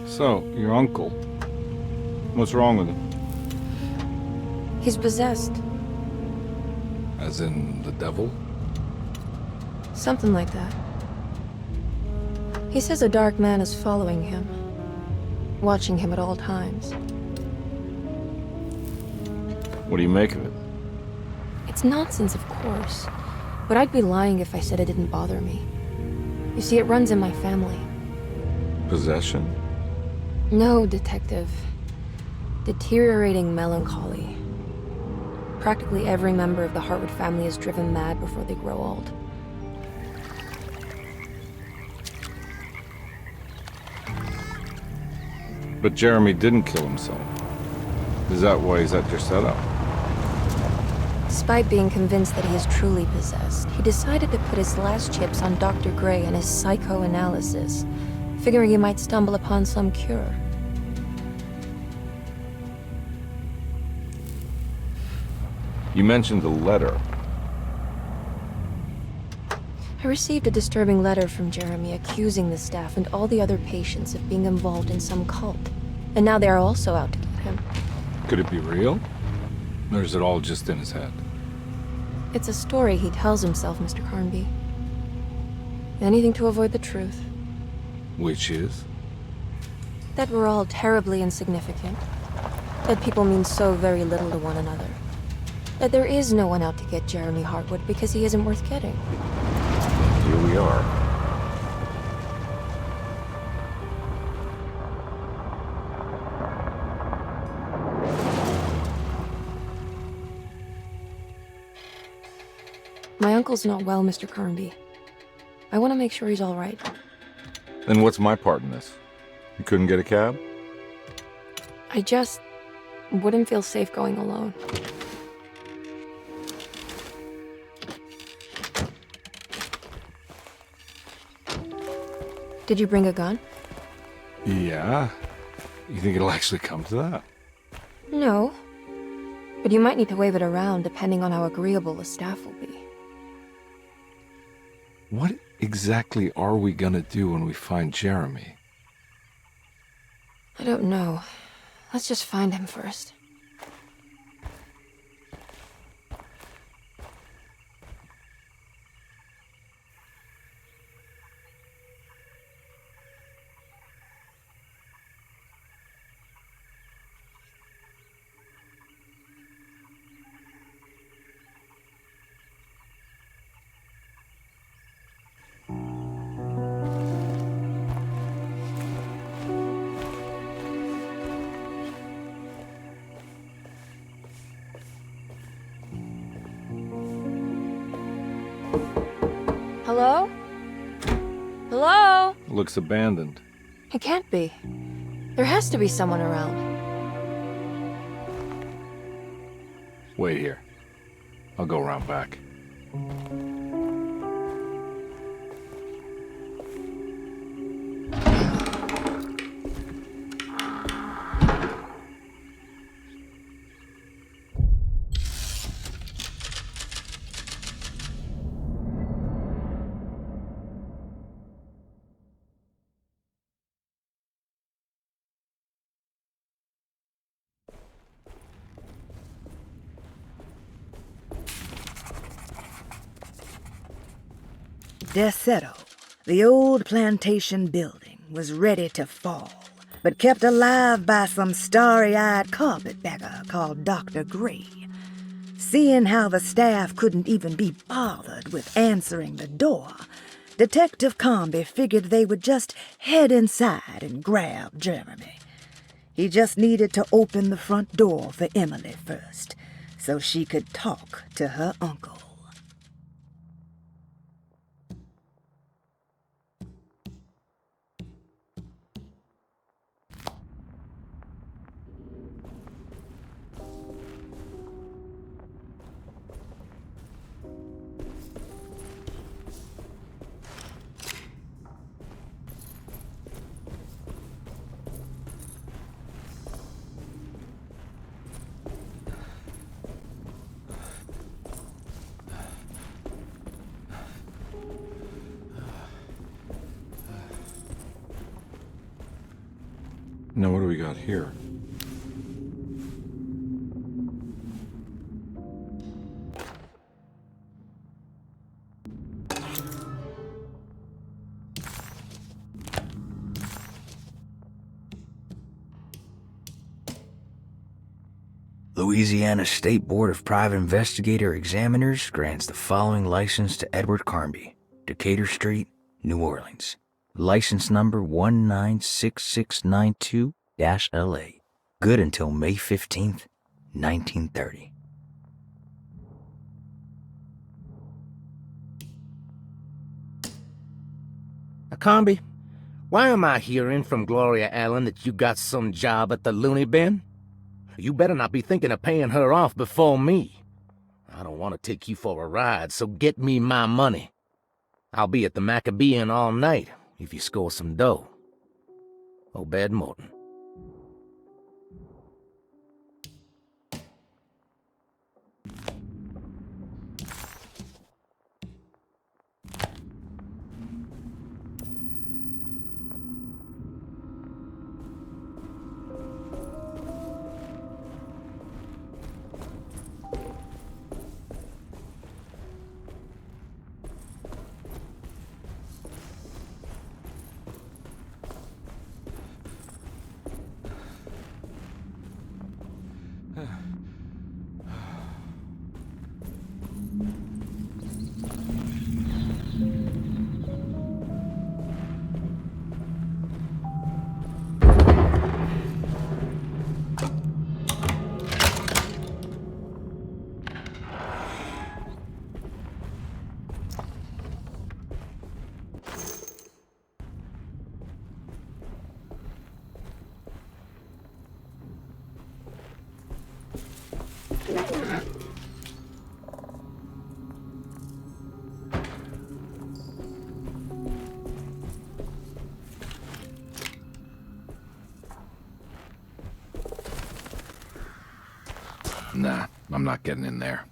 So, your uncle. What's wrong with him? He's possessed. As in the devil? Something like that. He says a dark man is following him, watching him at all times. What do you make of it? It's nonsense, of course, but I'd be lying if I said it didn't bother me. You see, it runs in my family. Possession? No, detective. Deteriorating melancholy. Practically every member of the Hartwood family is driven mad before they grow old. But Jeremy didn't kill himself. Is that why he's at Derceto? Despite being convinced that he is truly possessed, he decided to put his last chips on Dr. Gray and his psychoanalysis, figuring he might stumble upon some cure. You mentioned the letter. I received a disturbing letter from Jeremy accusing the staff and all the other patients of being involved in some cult. And now they are also out to get him. Could it be real? Or is it all just in his head? It's a story he tells himself, Mr. Carnby. Anything to avoid the truth. Which is? That we're all terribly insignificant. That people mean so very little to one another. That there is no one out to get Jeremy Hartwood because he isn't worth getting. Here we are. My uncle's not well, Mr. Carnby. I want to make sure he's all right. Then what's my part in this? You couldn't get a cab? I just wouldn't feel safe going alone. Did you bring a gun? Yeah. You think it'll actually come to that? No. But you might need to wave it around depending on how agreeable the staff will be. What exactly are we gonna do when we find Jeremy? I don't know. Let's just find him first. Hello? Hello? Looks abandoned. It can't be. There has to be someone around. Wait here. I'll go around back. Derceto, the old plantation building, was ready to fall, but kept alive by some starry-eyed carpetbagger called Dr. Gray. Seeing how the staff couldn't even be bothered with answering the door, Detective Carnby figured they would just head inside and grab Jeremy. He just needed to open the front door for Emily first, so she could talk to her uncle. Now what do we got here? Louisiana State Board of Private Investigator Examiners grants the following license to Edward Carnby, Decatur Street, New Orleans. License number 196692-LA. Good until May 15th, 1930. Carnby, why am I hearing from Gloria Allen that you got some job at the loony bin? You better not be thinking of paying her off before me. I don't want to take you for a ride, so get me my money. I'll be at the Maccabean all night if you score some dough. Obed Morton. Nah, I'm not getting in there.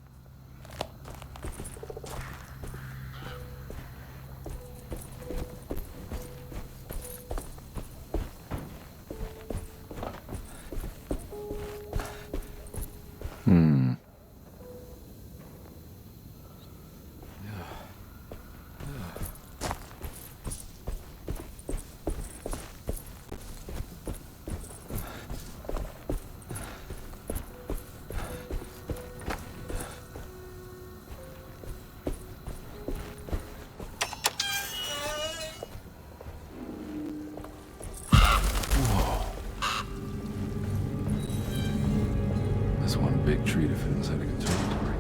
That's one big tree to fit inside a conservatory.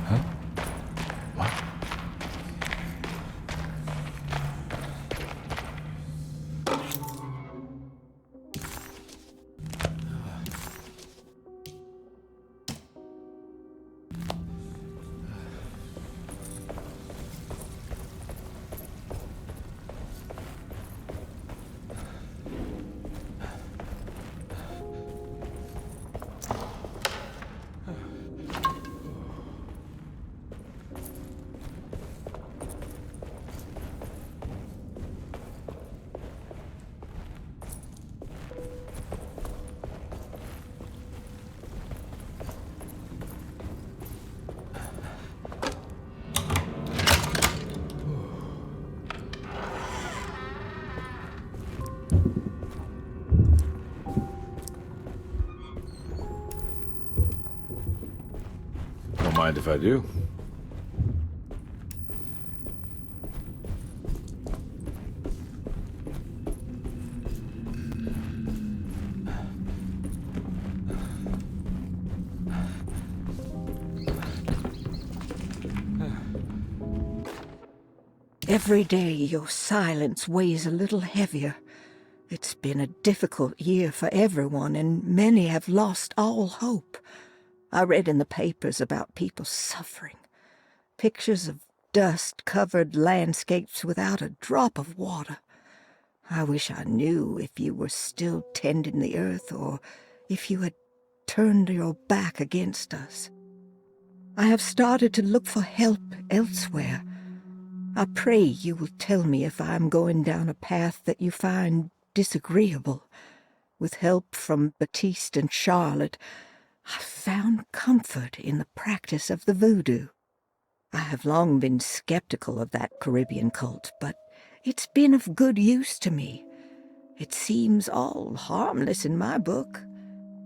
Huh? What? Don't mind if I do. Every day your silence weighs a little heavier. It's been a difficult year for everyone, and many have lost all hope. I read in the papers about people suffering. Pictures of dust-covered landscapes without a drop of water. I wish I knew if you were still tending the earth or if you had turned your back against us. I have started to look for help elsewhere. I pray you will tell me if I am going down a path that you find disagreeable. With help from Baptiste and Charlotte, I found comfort in the practice of the voodoo. I have long been skeptical of that Caribbean cult, but it's been of good use to me. It seems all harmless in my book.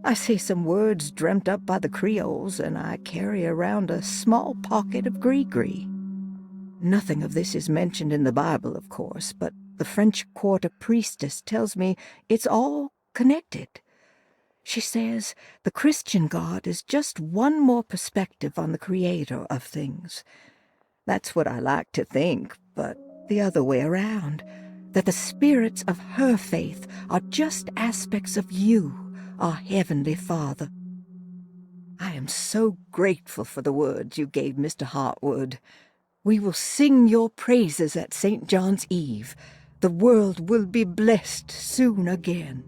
I say some words dreamt up by the Creoles, and I carry around a small pocket of gris-gris. Nothing of this is mentioned in the Bible, of course, but the French Quarter priestess tells me it's all connected. She says the Christian God is just one more perspective on the creator of things. That's what I like to think, but the other way around, that the spirits of her faith are just aspects of you, our Heavenly Father. I am so grateful for the words you gave Mr. Hartwood. We will sing your praises at St. John's Eve. The world will be blessed soon again.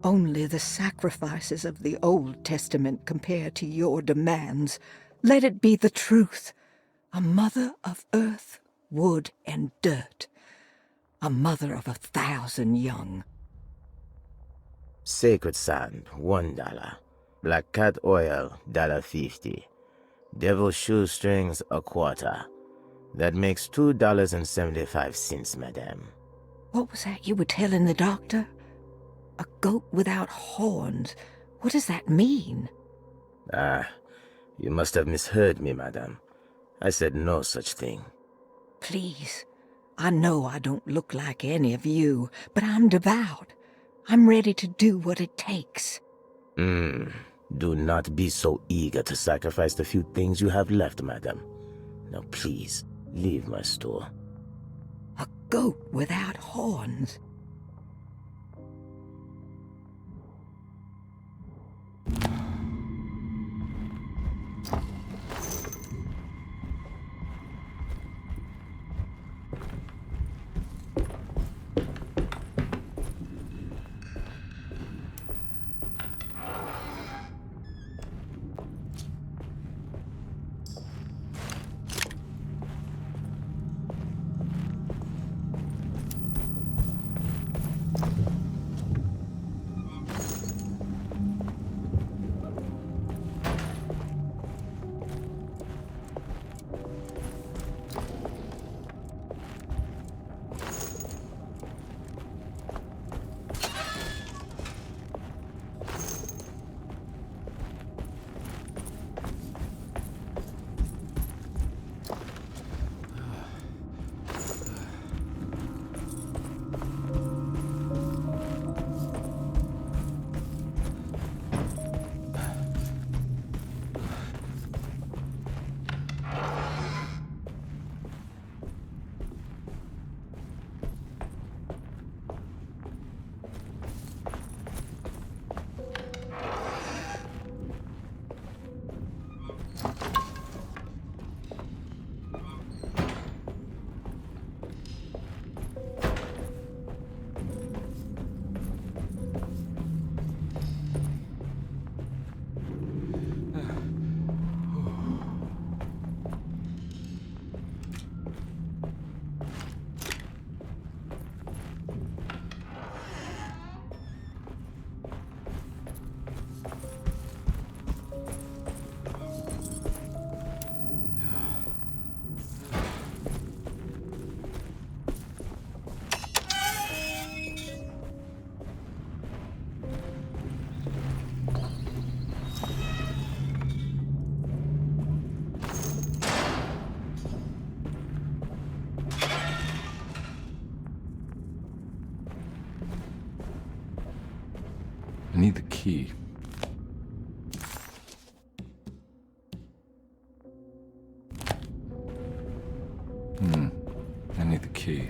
Only the sacrifices of the Old Testament compare to your demands. Let it be the truth. A mother of earth, wood, and dirt. A mother of 1,000 young. Sacred sand, $1. Black cat oil, $1.50. Devil shoestrings, a quarter. That makes $2.75, madame. What was that you were telling the doctor? A goat without horns. What does that mean? Ah, you must have misheard me, madame. I said no such thing. Please, I know I don't look like any of you, but I'm devout. I'm ready to do what it takes. Do not be so eager to sacrifice the few things you have left, madam. Now please, leave my store. A goat without horns. I need the key. I need the key.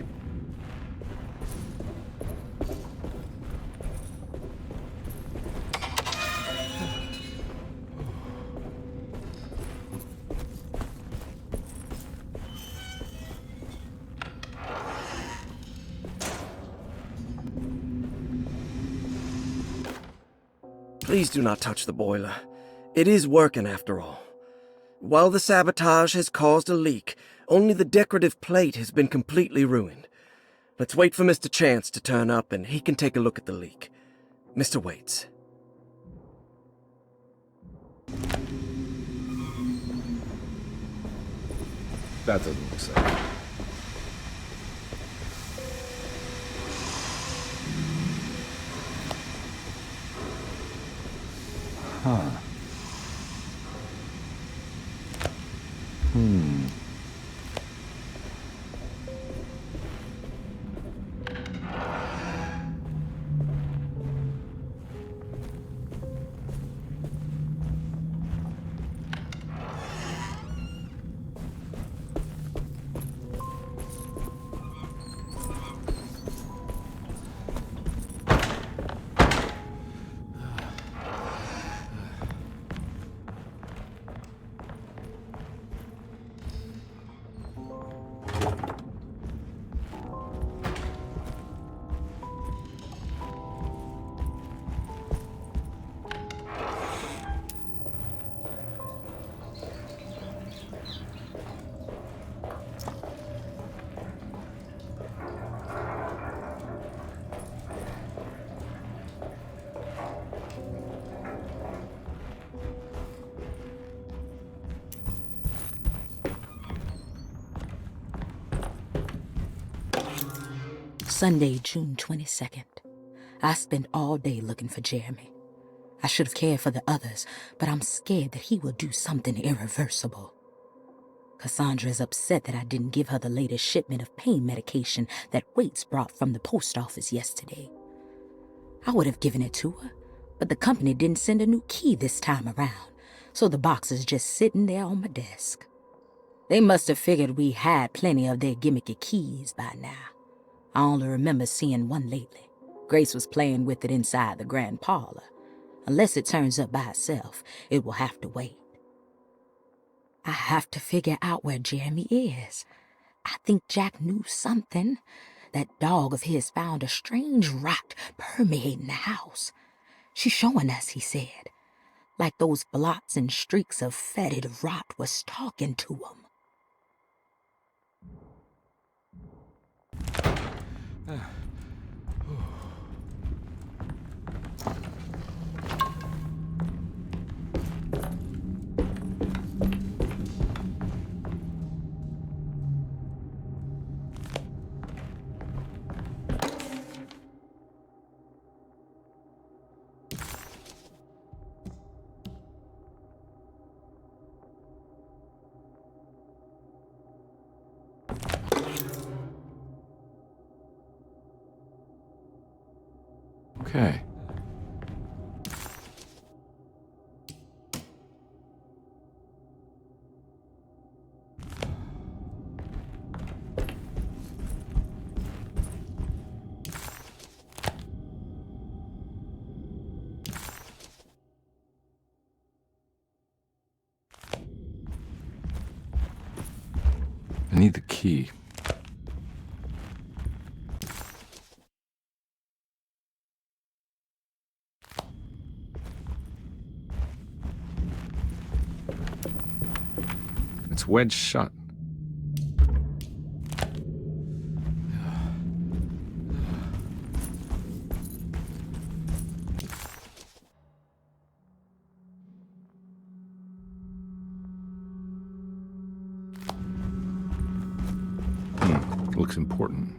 Please do not touch the boiler. It is working after all. While the sabotage has caused a leak, Only the decorative plate has been completely ruined. Let's wait for Mr. Chance to turn up and he can take a look at the leak. Mr. Waits. That doesn't look safe. Huh. Sunday, June 22nd. I spent all day looking for Jeremy. I should have cared for the others, but I'm scared that he will do something irreversible. Cassandra is upset that I didn't give her the latest shipment of pain medication that Waits brought from the post office yesterday. I would have given it to her, but the company didn't send a new key this time around, so the box is just sitting there on my desk. They must have figured we had plenty of their gimmicky keys by now. I only remember seeing one lately. Grace was playing with it inside the grand parlor. Unless it turns up by itself, it will have to wait. I have to figure out where Jeremy is. I think Jack knew something. That dog of his found a strange rot permeating the house. She's showing us, he said. Like those blots and streaks of fetid rot was talking to him. Okay. I need the key. It's wedged shut. Looks important.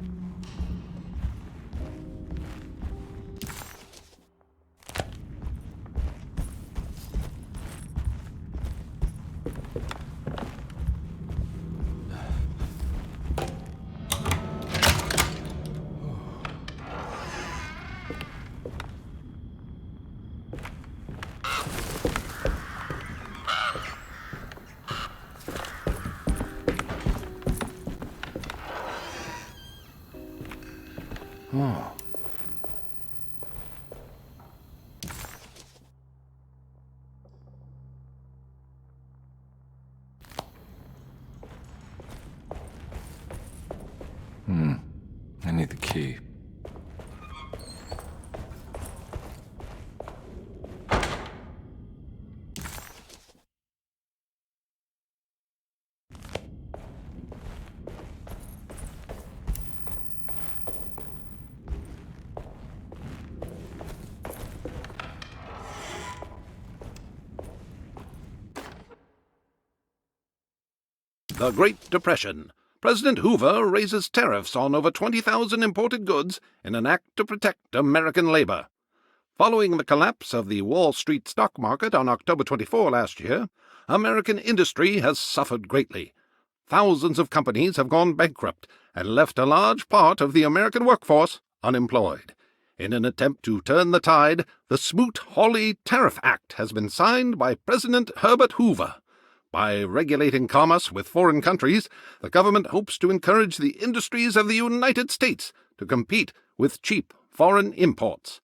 Oh. I need the key. The Great Depression. President Hoover raises tariffs on over 20,000 imported goods in an act to protect American labor. Following the collapse of the Wall Street stock market on October 24 last year, American industry has suffered greatly. Thousands of companies have gone bankrupt and left a large part of the American workforce unemployed. In an attempt to turn the tide, the Smoot-Hawley Tariff Act has been signed by President Herbert Hoover. By regulating commerce with foreign countries, the government hopes to encourage the industries of the United States to compete with cheap foreign imports.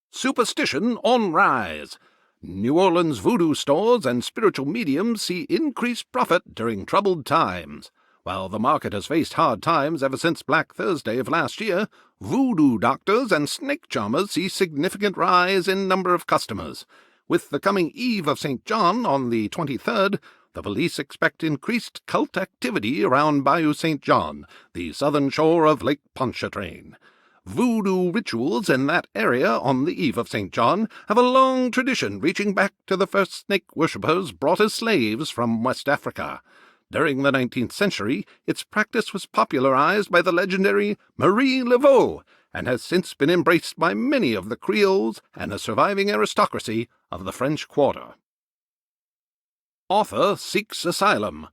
Superstition on rise. New Orleans voodoo stores and spiritual mediums see increased profit during troubled times. While the market has faced hard times ever since Black Thursday of last year, voodoo doctors and snake charmers see significant rise in number of customers. With the coming Eve of St. John on the 23rd, the police expect increased cult activity around Bayou St. John, the southern shore of Lake Pontchartrain. Voodoo rituals in that area on the Eve of St. John have a long tradition reaching back to the first snake worshippers brought as slaves from West Africa. During the 19th century, its practice was popularized by the legendary Marie Laveau and has since been embraced by many of the Creoles and the surviving aristocracy of the French Quarter. Author seeks asylum.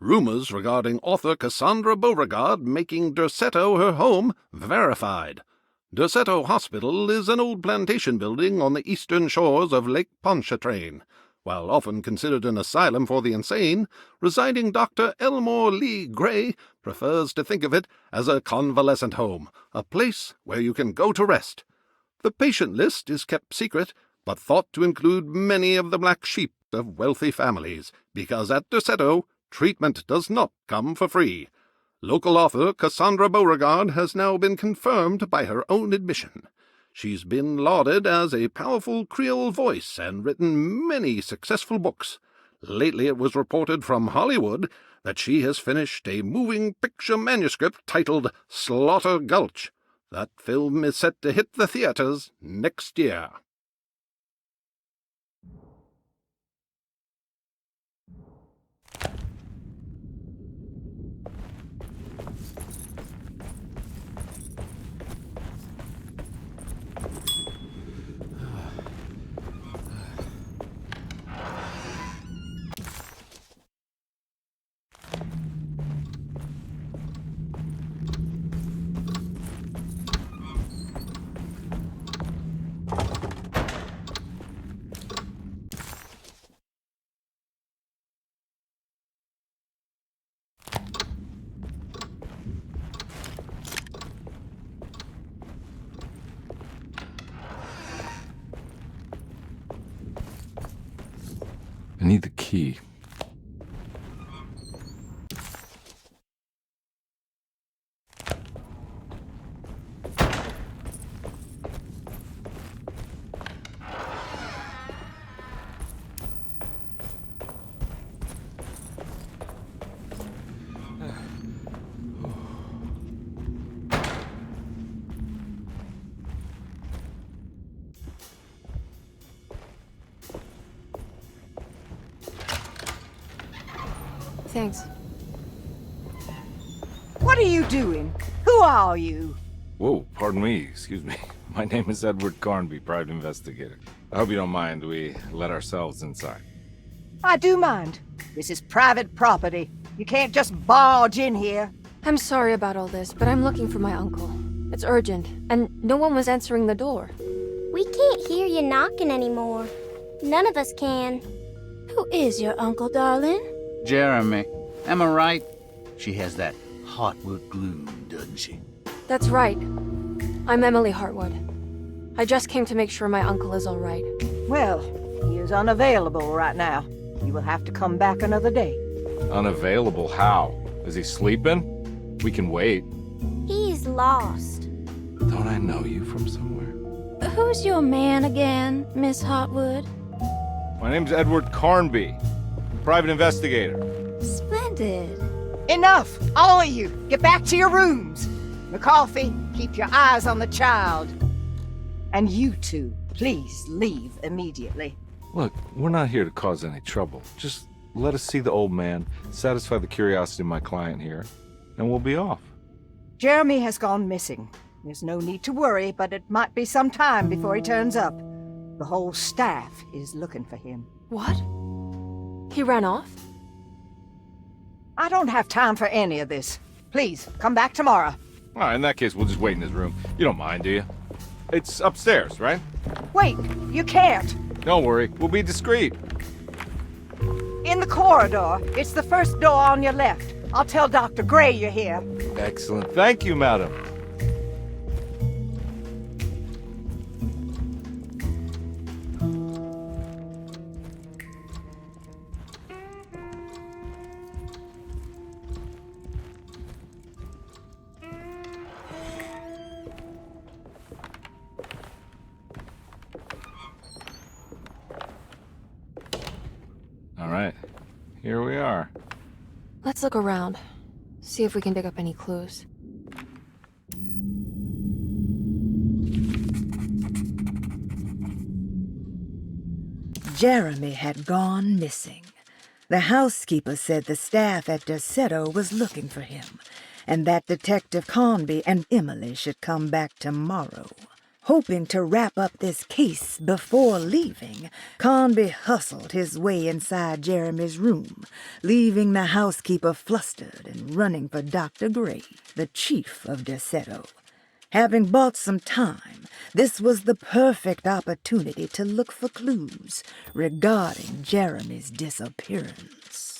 Rumors regarding author Cassandra Beauregard making Derceto her home verified. Derceto Hospital is an old plantation building on the eastern shores of Lake Pontchartrain. While often considered an asylum for the insane, residing Dr. Elmore Lee Gray prefers to think of it as a convalescent home, a place where you can go to rest. The patient list is kept secret, but thought to include many of the black sheep of wealthy families, because at Derceto, treatment does not come for free. Local author Cassandra Beauregard has now been confirmed by her own admission. She's been lauded as a powerful Creole voice and written many successful books. Lately it was reported from Hollywood that she has finished a moving picture manuscript titled Slaughter Gulch. That film is set to hit the theaters next year. I need the key. Thanks. What are you doing? Who are you? Whoa, pardon me, excuse me. My name is Edward Carnby, private investigator. I hope you don't mind we let ourselves inside. I do mind. This is private property. You can't just barge in here. I'm sorry about all this, but I'm looking for my uncle. It's urgent, and no one was answering the door. We can't hear you knocking anymore. None of us can. Who is your uncle, darling? Jeremy. Am I right? She has that Heartwood gloom, doesn't she? That's right. I'm Emily Hartwood. I just came to make sure my uncle is all right. Well, he is unavailable right now. You will have to come back another day. Unavailable? How? Is he sleeping? We can wait. He's lost. Don't I know you from somewhere? Who's your man again, Miss Hartwood? My name's Edward Carnby, private investigator. Splendid. Enough! All of you, get back to your rooms. McCarthy, keep your eyes on the child. And you two, please leave immediately. Look, we're not here to cause any trouble. Just let us see the old man, satisfy the curiosity of my client here, and we'll be off. Jeremy has gone missing. There's no need to worry, but it might be some time before he turns up. The whole staff is looking for him. What? He ran off? I don't have time for any of this. Please, come back tomorrow. All right, in that case, we'll just wait in his room. You don't mind, do you? It's upstairs, right? Wait, you can't. Don't worry, we'll be discreet. In the corridor. It's the first door on your left. I'll tell Dr. Gray you're here. Excellent. Thank you, madam. All right, here we are. Let's look around. See if we can dig up any clues. Jeremy had gone missing. The housekeeper said the staff at Derceto was looking for him, and that Detective Conby and Emily should come back tomorrow. Hoping to wrap up this case before leaving, Conby hustled his way inside Jeremy's room, leaving the housekeeper flustered and running for Dr. Gray, the chief of Derceto. Having bought some time, this was the perfect opportunity to look for clues regarding Jeremy's disappearance.